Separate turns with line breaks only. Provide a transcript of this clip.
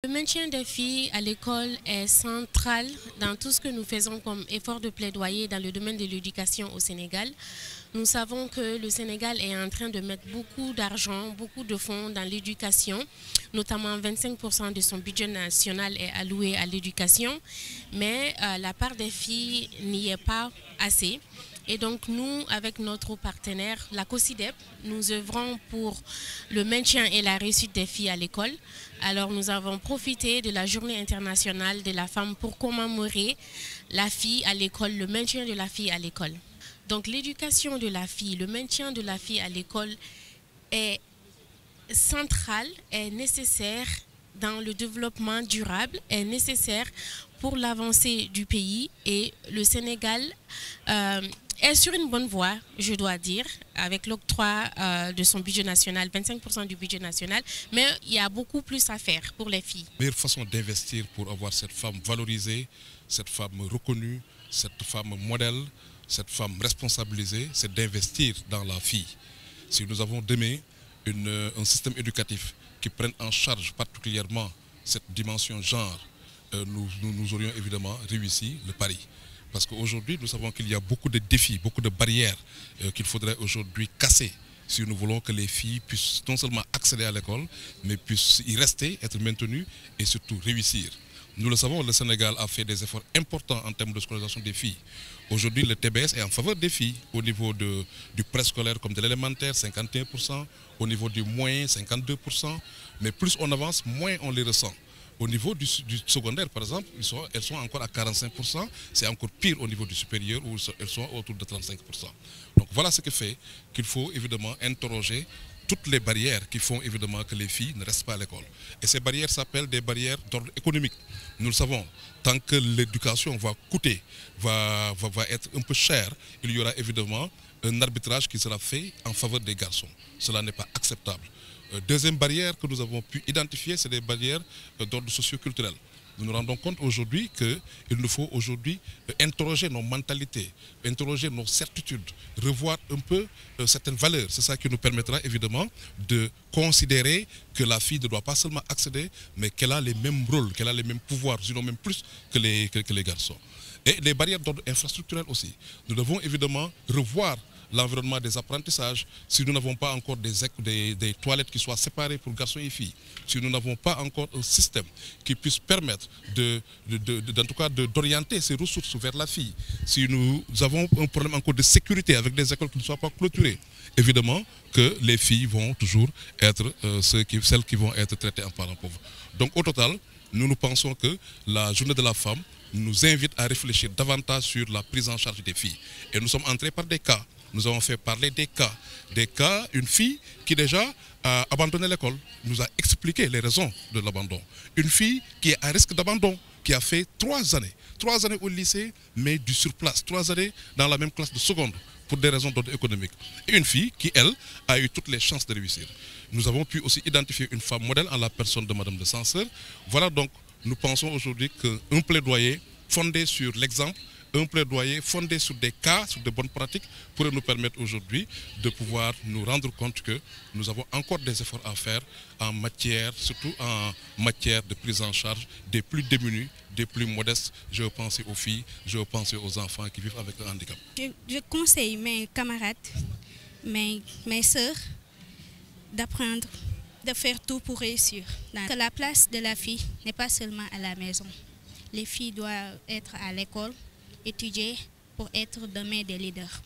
Le maintien des filles à l'école est central dans tout ce que nous faisons comme effort de plaidoyer dans le domaine de l'éducation au Sénégal. Nous savons que le Sénégal est en train de mettre beaucoup d'argent, beaucoup de fonds dans l'éducation, notamment 25% de son budget national est alloué à l'éducation, mais la part des filles n'y est pas assez. Et donc nous, avec notre partenaire, la COSIDEP, nous œuvrons pour le maintien et la réussite des filles à l'école. Alors nous avons profité de la Journée internationale de la femme pour commémorer la fille à l'école, le maintien de la fille à l'école. Donc l'éducation de la fille, le maintien de la fille à l'école est central, est nécessaire dans le développement durable, est nécessaire pour l'avancée du pays, et le Sénégal est sur une bonne voie, je dois dire, avec l'octroi de son budget national, 25% du budget national, mais il y a beaucoup plus à faire pour les filles.
La meilleure façon d'investir pour avoir cette femme valorisée, cette femme reconnue, cette femme modèle, cette femme responsabilisée, c'est d'investir dans la fille. Si nous avons demain un système éducatif qui prenne en charge particulièrement cette dimension genre, nous aurions évidemment réussi le pari. Parce qu'aujourd'hui, nous savons qu'il y a beaucoup de défis, beaucoup de barrières qu'il faudrait aujourd'hui casser si nous voulons que les filles puissent non seulement accéder à l'école, mais puissent y rester, être maintenues et surtout réussir. Nous le savons, le Sénégal a fait des efforts importants en termes de scolarisation des filles. Aujourd'hui, le TBS est en faveur des filles au niveau du préscolaire comme de l'élémentaire, 51%, au niveau du moyen, 52%, mais plus on avance, moins on les ressent. Au niveau du secondaire, par exemple, elles sont encore à 45%, c'est encore pire au niveau du supérieur où elles sont autour de 35%. Donc voilà ce qui fait qu'il faut évidemment interroger toutes les barrières qui font évidemment que les filles ne restent pas à l'école. Et ces barrières s'appellent des barrières d'ordre économique. Nous le savons, tant que l'éducation va coûter, va être un peu chère, il y aura évidemment un arbitrage qui sera fait en faveur des garçons. Cela n'est pas acceptable. Deuxième barrière que nous avons pu identifier, c'est des barrières d'ordre socio-culturel. Nous nous rendons compte aujourd'hui qu'il nous faut aujourd'hui interroger nos mentalités, interroger nos certitudes, revoir un peu certaines valeurs. C'est ça qui nous permettra évidemment de considérer que la fille ne doit pas seulement accéder, mais qu'elle a les mêmes rôles, qu'elle a les mêmes pouvoirs, sinon même plus que les garçons. Et les barrières d'ordre infrastructurel aussi. Nous devons évidemment revoir l'environnement des apprentissages, si nous n'avons pas encore des toilettes qui soient séparées pour garçons et filles, si nous n'avons pas encore un système qui puisse permettre en tout cas d'orienter ces ressources vers la fille, si nous avons un problème encore de sécurité avec des écoles qui ne soient pas clôturées, évidemment que les filles vont toujours être celles qui vont être traitées en parents pauvres. Donc au total, nous pensons que la journée de la femme nous invite à réfléchir davantage sur la prise en charge des filles. Et nous sommes entrés par des cas. Nous avons fait parler des cas, une fille qui déjà a abandonné l'école, nous a expliqué les raisons de l'abandon. Une fille qui est à risque d'abandon, qui a fait 3 années au lycée, mais du surplace, 3 années dans la même classe de seconde, pour des raisons d'ordre économique. Et une fille qui, elle, a eu toutes les chances de réussir. Nous avons pu aussi identifier une femme modèle en la personne de Madame de Sanseur. Voilà donc, nous pensons aujourd'hui qu'un plaidoyer fondé sur l'exemple, un plaidoyer fondé sur des cas, sur de bonnes pratiques, pourrait nous permettre aujourd'hui de pouvoir nous rendre compte que nous avons encore des efforts à faire en matière, surtout en matière de prise en charge des plus démunis, des plus modestes. Je veux penser aux filles, je veux penser aux enfants qui vivent avec un handicap.
Je conseille mes camarades, mes sœurs, d'apprendre, de faire tout pour réussir. Que la place de la fille n'est pas seulement à la maison. Les filles doivent être à l'école, étudier pour être demain des leaders.